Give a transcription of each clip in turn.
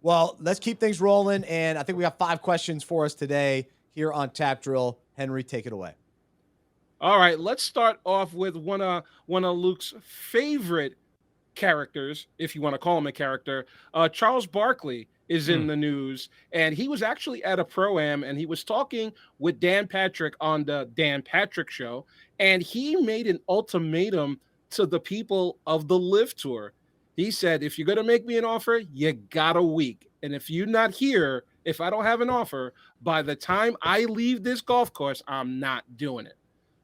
Well, let's keep things rolling, and I think we got 5 questions for us today here on Tap Drill. Henry, take it away. All right, let's start off with one of Luke's favorite characters, if you want to call him a character. Charles Barkley is in the news, and he was actually at a pro-am, and he was talking with Dan Patrick on the Dan Patrick Show, and he made an ultimatum to the people of the Live Tour. He said, if you're going to make me an offer, you got a week. And if you're not here, if I don't have an offer, by the time I leave this golf course, I'm not doing it.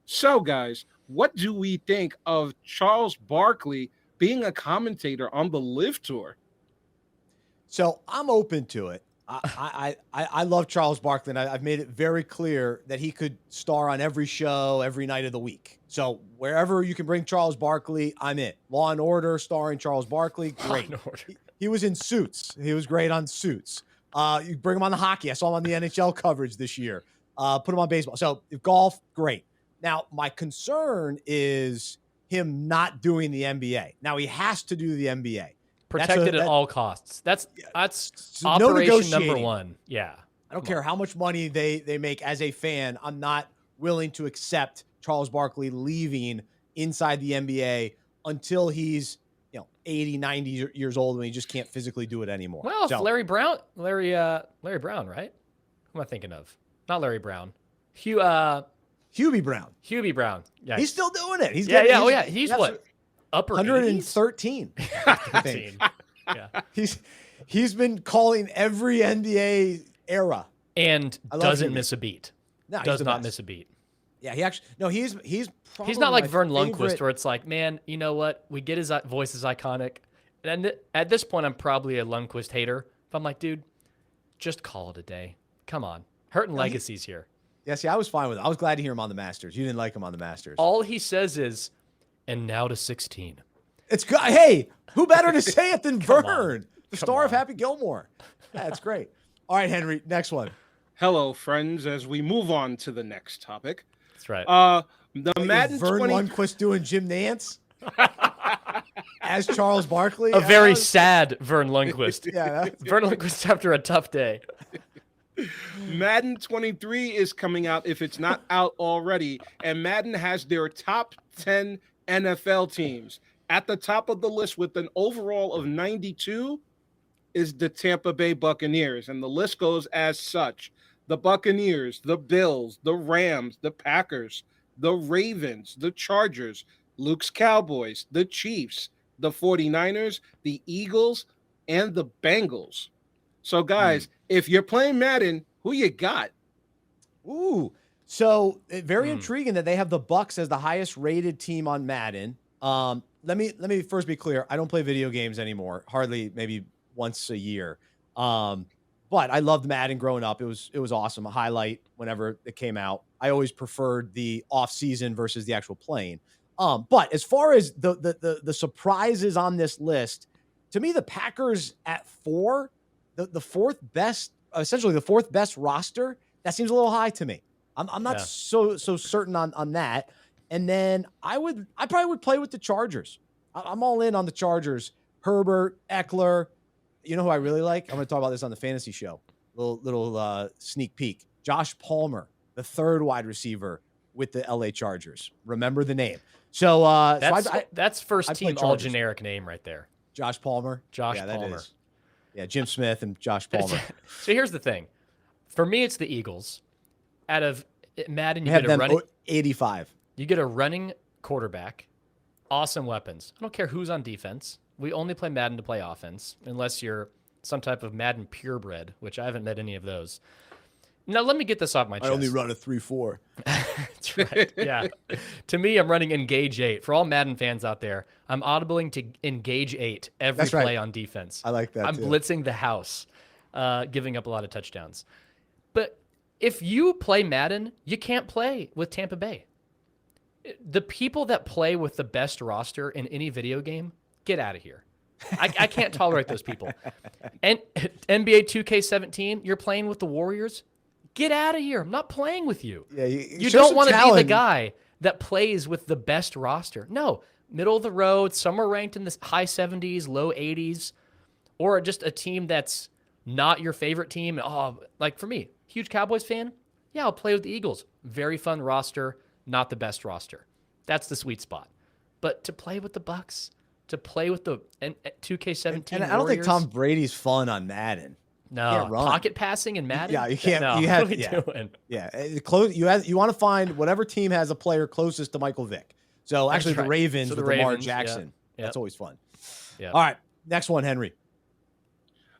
So, guys, what do we think of Charles Barkley being a commentator on the Live Tour? So I'm open to it. I love Charles Barkley, and I've made it very clear that he could star on every show every night of the week. So wherever you can bring Charles Barkley, I'm in. Law and Order starring Charles Barkley, great. He was in Suits. He was great on Suits. You bring him on the hockey. I saw him on the NHL coverage this year. Put him on baseball. So golf, great. Now, my concern is him not doing the NBA. Now, he has to do the NBA. Protected at all costs. That's no operation number negotiating. one. Yeah. I don't care how much money they make as a fan. I'm not willing to accept Charles Barkley leaving inside the NBA until he's 80, 90 years old when he just can't physically do it anymore. Well, so, Larry Brown, right? Who am I thinking of? Not Larry Brown. Hubie Brown. Hubie Brown. Yeah. He's still doing it. He's He's what? Upper 113. 13. Yeah. He's been calling every NBA era and doesn't miss a beat. No, does not miss a beat. Yeah, he's not like Vern Lundquist where it's like, man, you know what? We get his voice is iconic. And at this point, I'm probably a Lundquist hater. But I'm like, dude, just call it a day. Come on. Hurting legacies here. Yeah, see, I was fine with it. I was glad to hear him on the Masters. You didn't like him on the Masters. All he says is, and now to 16. It's good. Hey, who better to say it than Vern, the star of Happy Gilmore? That's great. All right, Henry, next one. Hello, friends, as we move on to the next topic. That's right. Madden Vern Lundquist doing Jim Nance as Charles Barkley. A very sad Vern Lundquist. Yeah, Vern Lundquist after a tough day. Madden 23 is coming out if it's not out already, and Madden has their top 10 NFL teams. At the top of the list with an overall of 92 is the Tampa Bay Buccaneers, and the list goes as such. The Buccaneers, the Bills, the Rams, the Packers, the Ravens, the Chargers, Luke's Cowboys, the Chiefs, the 49ers, the Eagles, and the Bengals. So, guys, if you're playing Madden, who you got? Ooh, so very intriguing that they have the Bucs as the highest rated team on Madden. Let me first be clear. I don't play video games anymore. Hardly, maybe once a year. But I loved Madden growing up. It was awesome. A highlight whenever it came out. I always preferred the off season versus the actual playing. But as far as the surprises on this list, to me, the Packers at 4, the fourth best, essentially the fourth best roster. That seems a little high to me. I'm not so certain on that. And then I probably would play with the Chargers. I'm all in on the Chargers. Herbert, Eckler. You know who I really like? I'm going to talk about this on the fantasy show. Little sneak peek. Josh Palmer, the third wide receiver with the LA Chargers. Remember the name. So that's first team all generic name right there. Josh Palmer. Josh Palmer. Yeah, Jim Smith and Josh Palmer. So here's the thing. For me, it's the Eagles. Out of Madden, you have get a them running 85. You get a running quarterback, awesome weapons. I don't care who's on defense. We only play Madden to play offense, unless you're some type of Madden purebred, which I haven't met any of those. Now, let me get this off my chest. I only run a 3-4. That's right. Yeah. To me, I'm running Engage 8. For all Madden fans out there, I'm audibling to Engage 8 every play on defense. I like that. I'm blitzing the house, giving up a lot of touchdowns. But if you play Madden, you can't play with Tampa Bay. The people that play with the best roster in any video game, get out of here. I can't tolerate those people. And NBA 2K17, you're playing with the Warriors. Get out of here. I'm not playing with you. Yeah, you don't want to be the guy that plays with the best roster. No, middle of the road, some are ranked in the high 70s, low 80s, or just a team that's not your favorite team. Oh, like for me, huge Cowboys fan. Yeah, I'll play with the Eagles. Very fun roster, not the best roster. That's the sweet spot. But to play with the Bucks, to play with the 2K17 And I don't think Tom Brady's fun on Madden. No, pocket passing and Madden. Yeah, you can't. No, you have. what are we Yeah, doing? yeah. Close. You want to find whatever team has a player closest to Michael Vick. So That's actually, right. the Ravens So the with Lamar Ravens, Jackson. yeah. That's always fun. Yeah. All right, next one, Henry.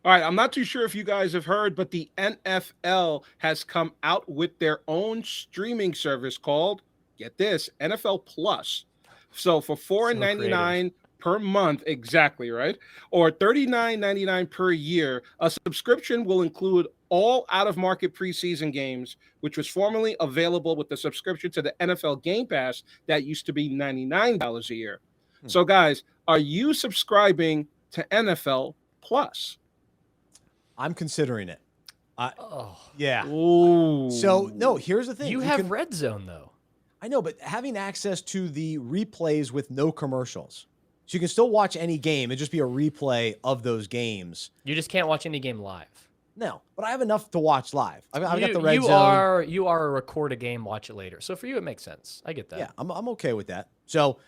All right, I'm not too sure if you guys have heard, but the NFL has come out with their own streaming service called, get this, NFL Plus. So for $4.99 per month, exactly, right? Or $39.99 per year, a subscription will include all out-of-market preseason games, which was formerly available with the subscription to the NFL Game Pass that used to be $99 a year. So, guys, are you subscribing to NFL Plus? I'm considering it. Yeah. Ooh. So no, here's the thing. You have Red Zone though. I know, but having access to the replays with no commercials. So you can still watch any game and just be a replay of those games. You just can't watch any game live. No, but I have enough to watch live. I've got the Red Zone. You are a record a game, watch it later. So for you, it makes sense. I get that. Yeah, I'm okay with that. So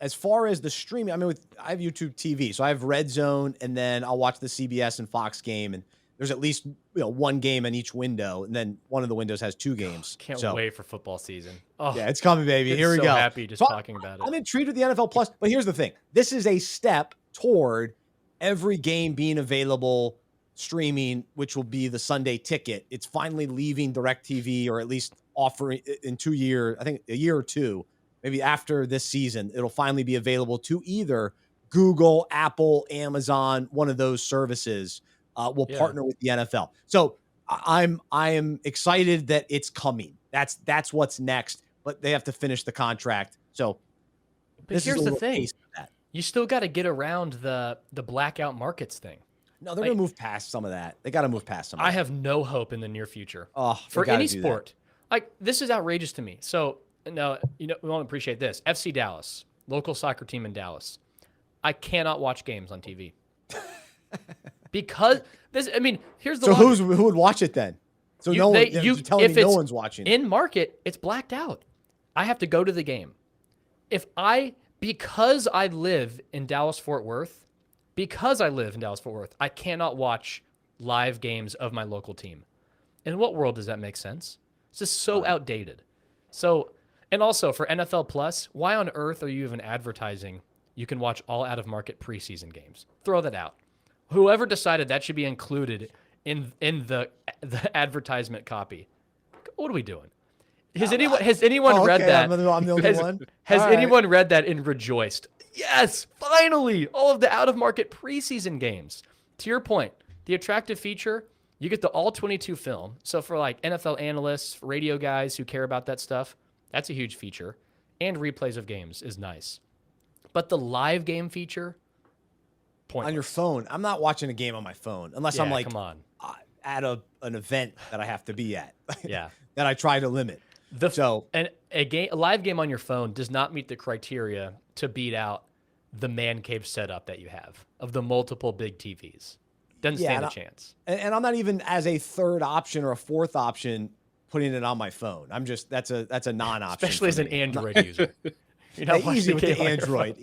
as far as the streaming, I mean, I have YouTube TV, so I have Red Zone, and then I'll watch the CBS and Fox game, and there's at least one game in each window, and then one of the windows has two games. Can't wait for football season. Oh, yeah, it's coming, baby. Here we go. Happy just talking about it. I'm intrigued with the NFL Plus, but here's the thing: this is a step toward every game being available streaming, which will be the Sunday ticket. It's finally leaving DirecTV, or at least offering in 2 years. I think a year or two. Maybe after this season, it'll finally be available to either Google, Apple, Amazon, one of those services will partner with the NFL. So I am excited that it's coming. That's what's next, but they have to finish the contract. So but here's the thing. You still got to get around the blackout markets thing. No, they're going to move past some of that. They got to move past some of that. I have no hope in the near future. For any sport. Like, this is outrageous to me. So, no, we won't appreciate this. FC Dallas, local soccer team in Dallas. I cannot watch games on TV. Because here's the So who would watch it then? So you're telling me no one's watching it. In market, it's blacked out. I have to go to the game. Because I live in Dallas-Fort Worth, I cannot watch live games of my local team. In what world does that make sense? It's just so outdated. So, and also for NFL Plus, why on earth are you even advertising you can watch all out-of-market preseason games? Throw that out. Whoever decided that should be included in the advertisement copy. What are we doing? Has anyone read that? I'm the only one. Has anyone read that and rejoiced? Yes, finally, all of the out-of-market preseason games. To your point, the attractive feature, you get the all-22 film. So for like NFL analysts, radio guys who care about that stuff, that's a huge feature. And replays of games is nice. But the live game feature, pointless. On your phone, I'm not watching a game on my phone unless I'm like, come on. At an event that I have to be at. Yeah. That I try to limit. And a live game on your phone does not meet the criteria to beat out the man cave setup that you have of the multiple big TVs. Doesn't stand a chance. And I'm not even as a third option or a fourth option putting it on my phone. I'm just that's a non-option. Especially as an Android user. You're not easy with the Android.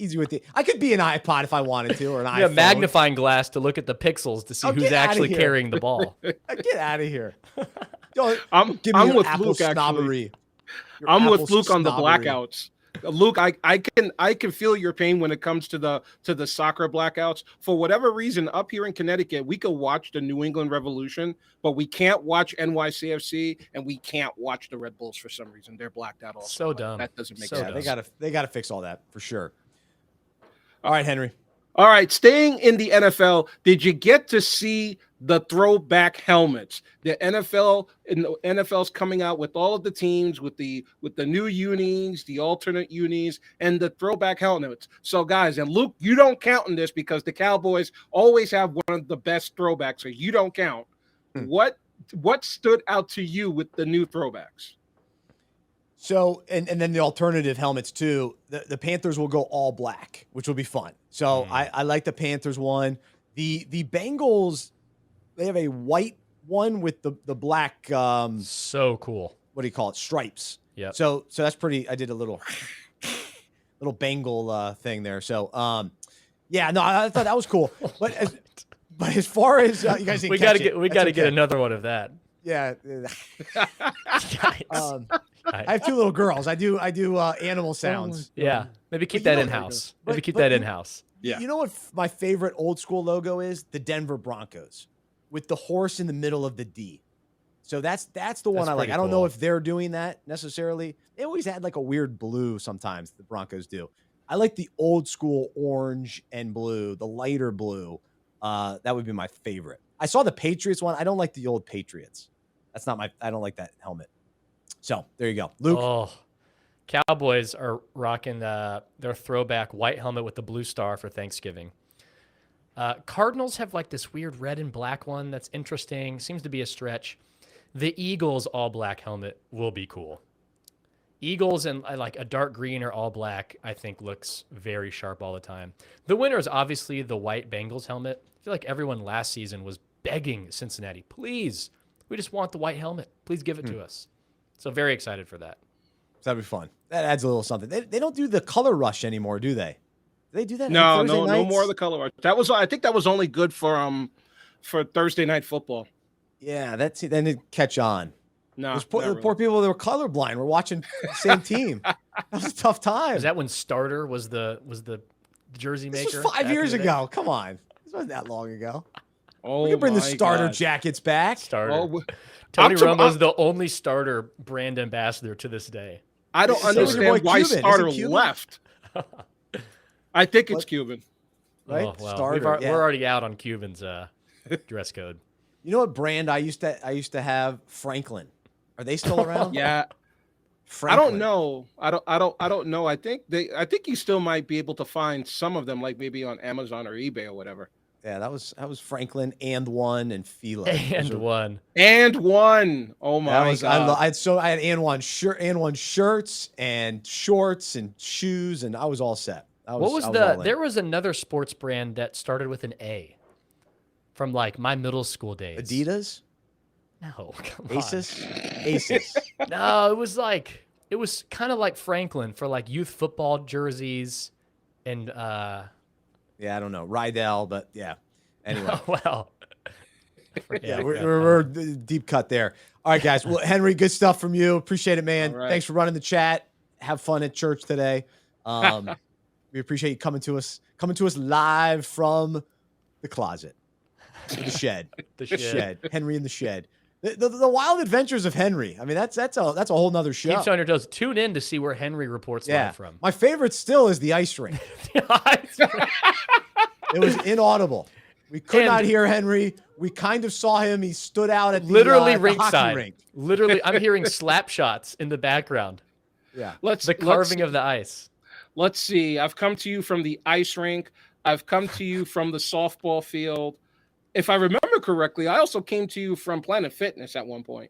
I could be an iPod if I wanted to, or an iPhone. A magnifying glass to look at the pixels to see who's actually carrying the ball. Get out of here. I'm with Apple Luke snobbery. I'm with Luke on the blackouts. Luke, I can feel your pain when it comes to the soccer blackouts. For whatever reason, up here in Connecticut, we could watch the New England Revolution, but we can't watch NYCFC and we can't watch the Red Bulls for some reason. They're blacked out also. So dumb. That doesn't make sense. Yeah, they gotta fix all that for sure. All right, Henry. All right, staying in the NFL, did you get to see the throwback helmets? The NFL's coming out with all of the teams with the new unis, the alternate unis, and the throwback helmets. So, guys, and Luke, you don't count in this because the Cowboys always have one of the best throwbacks, so you don't count. What stood out to you with the new throwbacks? So, and then the alternative helmets too. The Panthers will go all black, which will be fun. So I like the Panthers one. The Bengals, they have a white one with the black So cool. what do you call it? Stripes. Yep. So that's pretty. I did a little Bengal thing there. So yeah, no, I thought that was cool. But as far as you guys didn't we catch gotta it, get another one of that. Yeah. Yikes. I have 2 little girls. I do animal sounds. Yeah, maybe keep But you that know- in house. but- Maybe keep but that you- in house. Yeah. You know what my favorite old school logo is? The Denver Broncos with the horse in the middle of the D. So that's the one That's I like. pretty I don't know cool. if they're doing that necessarily. They always had like a weird blue sometimes, the Broncos do. I like the old school orange and blue, the lighter blue. That would be my favorite. I saw the Patriots one. I don't like the old Patriots. I don't like that helmet. So there you go. Luke. Oh, Cowboys are rocking their throwback white helmet with the blue star for Thanksgiving. Cardinals have like this weird red and black one that's interesting. Seems to be a stretch. The Eagles all black helmet will be cool. Eagles and like a dark green or all black, I think looks very sharp all the time. The winner is obviously the white Bengals helmet. I feel like everyone last season was begging Cincinnati, please, we just want the white helmet. Please give it to us. So very excited for that. That'd be fun. That adds a little something. They don't do the color rush anymore, do they? Do they do that? No, on Thursday no nights? more of the color rush. I think that was only good for Thursday night football. Yeah, then it'd catch on. No, Those poor, the poor people that were colorblind were watching the same team. That was a tough time. Is that when Starter was the jersey This maker? was 5 back years in the day? ago. Come on. This wasn't that long ago. Oh, We can bring the my starter God. jackets back. Starter. Oh, Tony I'm to- Romo's the only starter brand ambassador to this day. I don't So is your boy understand why Cuban. Is it starter Cuban? left. I think it's What? Cuban. Right? Oh, well, Starter. Yeah. We're already out on Cuban's dress code. You know what brand I used to have? Franklin. Are they still around? Yeah, Franklin. I don't know. I don't know. I think you still might be able to find some of them, like maybe on Amazon or eBay or whatever. Yeah, that was Franklin and one and Fila. And Those are- one. And one. Oh my That was God. I had and one shirts and shorts and shoes and I was all set. What was there was another sports brand that started with an A from like my middle school days. Adidas? No, come on. Asus? No, it was kind of like Franklin for like youth football jerseys and Yeah, I don't know. Rydell, but yeah. Anyway. well. Yeah, we're deep cut there. All right, guys. Well, Henry, good stuff from you. Appreciate it, man. All right. Thanks for running the chat. Have fun at church today. We appreciate you coming to us live from the closet, the shed, The shed. Henry in the shed. The wild adventures of Henry. I mean, that's a whole nother show. Keeps you on your toes. Tune in to see where Henry reports Yeah. live from. My favorite still is the ice rink. It was inaudible. We could And- not hear Henry. We kind of saw him. He stood out at Literally the hockey ringside. rink. Literally, I'm hearing slap shots in the background. Yeah. The carving of the ice. Let's see. I've come to you from the ice rink. I've come to you from the softball field. If I remember correctly, I also came to you from Planet Fitness at one point.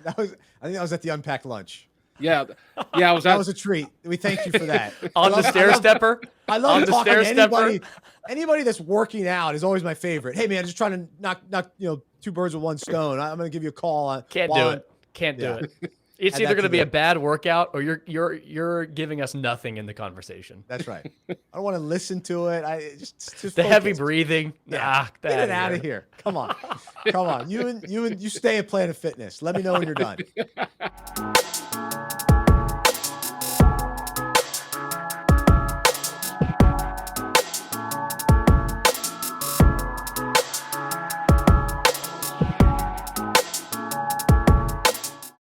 I think that was at the unpacked lunch. Yeah, I was. That was a treat. We thank you for that. On the stair stepper. I love on the talking to stair stepper. anybody. Anybody that's working out is always my favorite. Hey man, just trying to knock 2 birds with one stone. I'm gonna give you a call. Can't do it. Can't do Yeah. it. It's Add either that going to to be the- a bad workout or you're giving us nothing in the conversation. That's right. I don't want to listen to it. I just The heavy focus. breathing. Yeah. Nah, Get it out of here. Come on. You stay at Planet Fitness. Let me know when you're done.